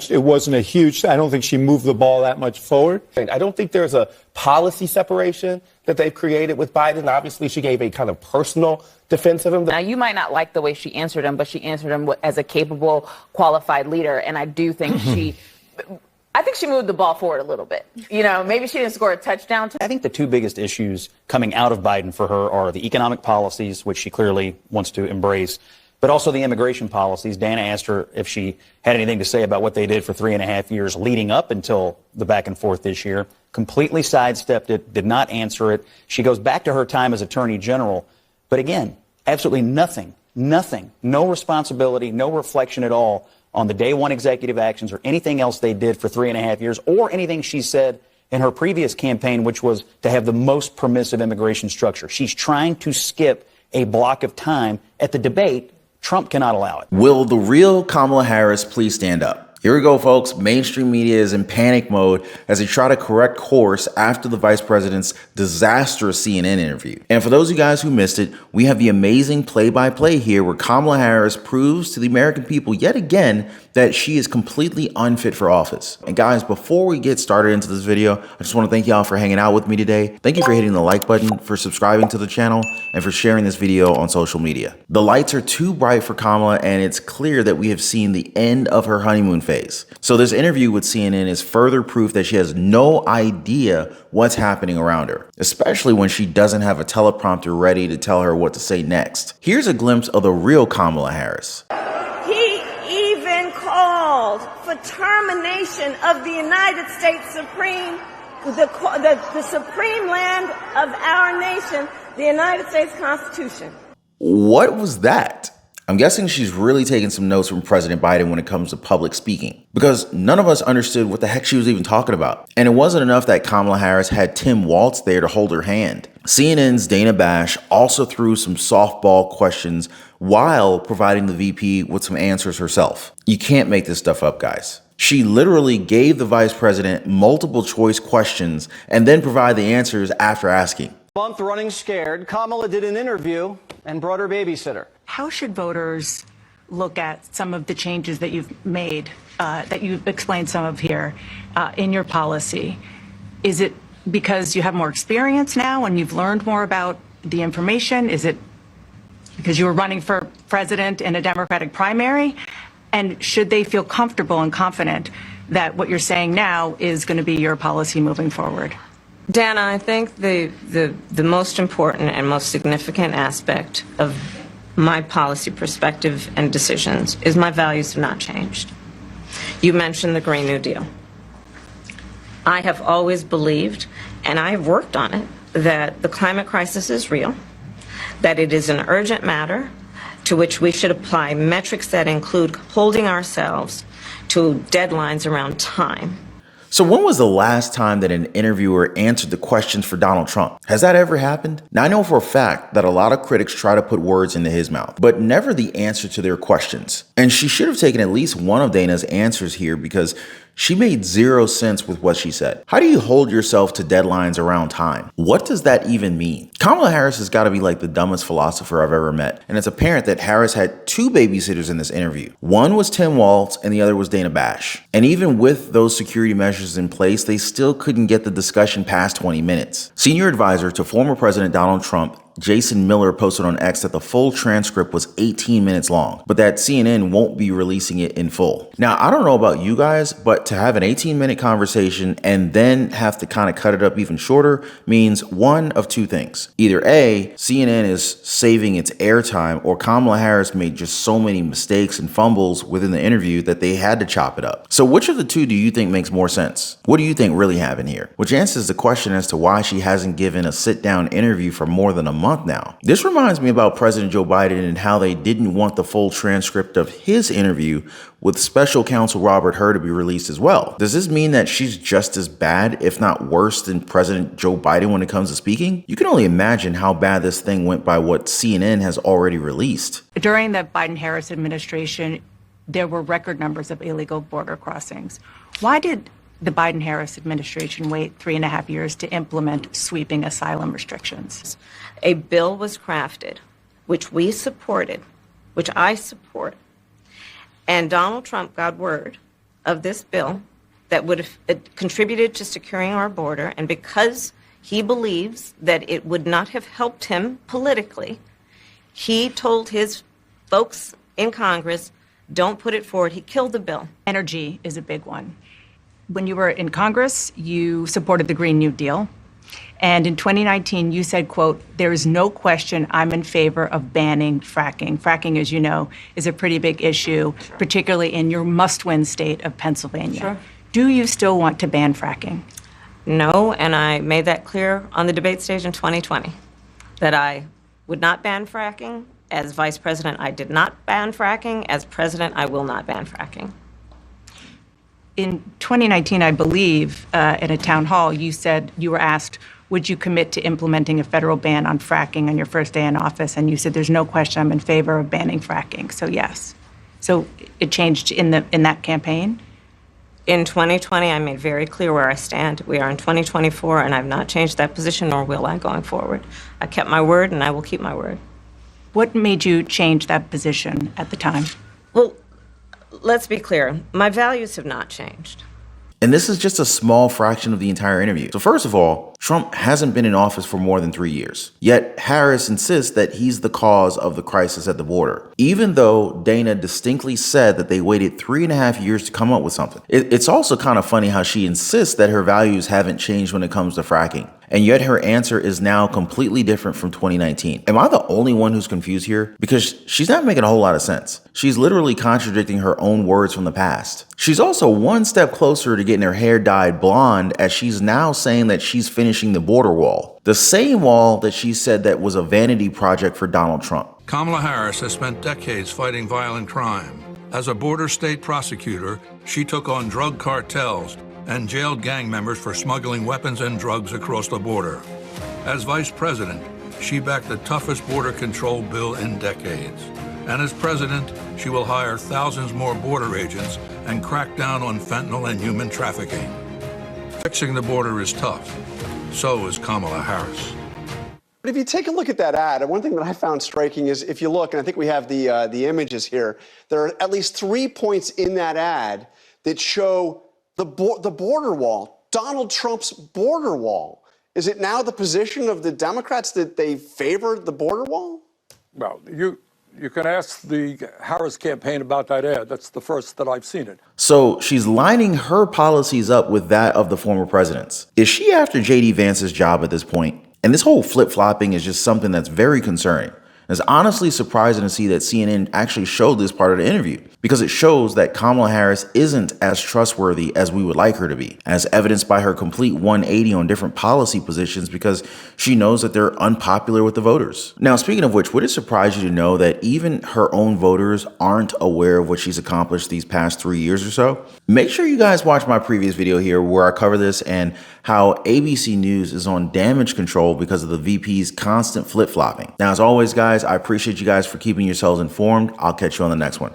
it wasn't a huge, I don't think she moved the ball that much forward. I don't think there's a policy separation that they've created with Biden. Obviously, she gave a kind of personal defense of him. Now, you might not like the way she answered him, but she answered him as a capable, qualified leader. And I do think she moved the ball forward a little bit. You know, maybe she didn't score a touchdown. I think the two biggest issues coming out of Biden for her are the economic policies, which she clearly wants to embrace, but also the immigration policies. Dana asked her if she had anything to say about what they did for 3.5 years leading up until the back and forth this year. Completely sidestepped it, did not answer it. She goes back to her time as Attorney General. But again, absolutely nothing, no responsibility, no reflection at all on the day one executive actions or anything else they did for 3.5 years or anything she said in her previous campaign, which was to have the most permissive immigration structure. She's trying to skip a block of time at the debate. Trump cannot allow it. Will the real Kamala Harris please stand up? Here we go, folks. Mainstream media is in panic mode as they try to correct course after the vice president's disastrous CNN interview. And for those of you guys who missed it, we have the amazing play-by-play here where Kamala Harris proves to the American people yet again that she is completely unfit for office. And guys, before we get started into this video, I just want to thank y'all for hanging out with me today. Thank you for hitting the like button, for subscribing to the channel, and for sharing this video on social media. The lights are too bright for Kamala, and it's clear that we have seen the end of her honeymoon phase. So this interview with CNN is further proof that she has no idea what's happening around her, especially when she doesn't have a teleprompter ready to tell her what to say next. Here's a glimpse of the real Kamala Harris. He even called for termination of the United States Supreme, the supreme land of our nation, the United States Constitution. What was that? I'm guessing she's really taking some notes from President Biden when it comes to public speaking, because none of us understood what the heck she was even talking about. And it wasn't enough that Kamala Harris had Tim Walz there to hold her hand. CNN's Dana Bash also threw some softball questions while providing the VP with some answers herself. You can't make this stuff up, guys. She literally gave the vice president multiple choice questions and then provided the answers after asking. Month running scared, Kamala did an interview and brought her babysitter. How should voters look at some of the changes that you've made, that you've explained some of here in your policy? Is it because you have more experience now and you've learned more about the information? Is it because you were running for president in a Democratic primary? And should they feel comfortable and confident that what you're saying now is going to be your policy moving forward? Dana, I think the most important and most significant aspect of my policy perspective and decisions is my values have not changed. You mentioned the Green New Deal. I have always believed, and I have worked on it, that the climate crisis is real, that it is an urgent matter to which we should apply metrics that include holding ourselves to deadlines around time. So when was the last time that an interviewer answered the questions for Donald Trump? Has that ever happened? Now, I know for a fact that a lot of critics try to put words into his mouth, but never the answer to their questions. And she should have taken at least one of Dana's answers here because she made zero sense with what she said. How do you hold yourself to deadlines around time? What does that even mean? Kamala Harris has got to be like the dumbest philosopher I've ever met. And it's apparent that Harris had two babysitters in this interview. One was Tim Walz and the other was Dana Bash. And even with those security measures in place, they still couldn't get the discussion past 20 minutes. Senior advisor to former President Donald Trump, Jason Miller, posted on X that the full transcript was 18 minutes long, but that CNN won't be releasing it in full. Now, I don't know about you guys, but to have an 18-minute conversation and then have to kind of cut it up even shorter means one of two things. Either A, CNN is saving its airtime, or Kamala Harris made just so many mistakes and fumbles within the interview that they had to chop it up. So which of the two do you think makes more sense? What do you think really happened here? Which answers the question as to why she hasn't given a sit-down interview for more than a month now. This reminds me about President Joe Biden and how they didn't want the full transcript of his interview with special counsel Robert Hur to be released as well. Does this mean that she's just as bad, if not worse, than President Joe Biden when it comes to speaking? You can only imagine how bad this thing went by what CNN has already released. During the Biden-Harris administration, there were record numbers of illegal border crossings. Why did the Biden-Harris administration wait 3.5 years to implement sweeping asylum restrictions? A bill was crafted, which we supported, which I support, and Donald Trump got word of this bill that would have contributed to securing our border, and because he believes that it would not have helped him politically, he told his folks in Congress, don't put it forward. He killed the bill. Energy is a big one. When you were in Congress, you supported the Green New Deal. And in 2019, you said, quote, there is no question I'm in favor of banning fracking. Fracking, as you know, is a pretty big issue, particularly in your must-win state of Pennsylvania. Sure. Do you still want to ban fracking? No, and I made that clear on the debate stage in 2020, that I would not ban fracking. As vice president, I did not ban fracking. As president, I will not ban fracking. In 2019, I believe, in a town hall, you said you were asked, would you commit to implementing a federal ban on fracking on your first day in office? And you said, there's no question I'm in favor of banning fracking. So yes. So it changed in that campaign? In 2020, I made very clear where I stand. We are in 2024, and I've not changed that position, nor will I going forward. I kept my word, and I will keep my word. What made you change that position at the time? Well, let's be clear. My values have not changed. And this is just a small fraction of the entire interview. So first of all, Trump hasn't been in office for more than 3 years. Yet Harris insists that he's the cause of the crisis at the border, even though Dana distinctly said that they waited 3.5 years to come up with something. It's also kind of funny how she insists that her values haven't changed when it comes to fracking. And yet her answer is now completely different from 2019. Am I the only one who's confused here? Because she's not making a whole lot of sense. She's literally contradicting her own words from the past. She's also one step closer to getting her hair dyed blonde, as she's now saying that she's finishing the border wall. The same wall that she said that was a vanity project for Donald Trump. Kamala Harris has spent decades fighting violent crime. As a border state prosecutor, she took on drug cartels and jailed gang members for smuggling weapons and drugs across the border. As vice president, she backed the toughest border control bill in decades. And as president, she will hire thousands more border agents and crack down on fentanyl and human trafficking. Fixing the border is tough. So is Kamala Harris. But if you take a look at that ad, one thing that I found striking is if you look, and I think we have the images here, there are at least 3 points in that ad that show the border wall, Donald Trump's border wall. Is it now the position of the Democrats that they favor the border wall? Well, you can ask the Harris campaign about that ad. That's the first that I've seen it. So she's lining her policies up with that of the former president's. Is she after J.D. Vance's job at this point? And this whole flip-flopping is just something that's very concerning. It's honestly surprising to see that CNN actually showed this part of the interview, because it shows that Kamala Harris isn't as trustworthy as we would like her to be, as evidenced by her complete 180 on different policy positions, because she knows that they're unpopular with the voters. Now, speaking of which, would it surprise you to know that even her own voters aren't aware of what she's accomplished these past 3 years or so? Make sure you guys watch my previous video here where I cover this and how ABC News is on damage control because of the VP's constant flip-flopping. Now, as always, guys, I appreciate you guys for keeping yourselves informed. I'll catch you on the next one.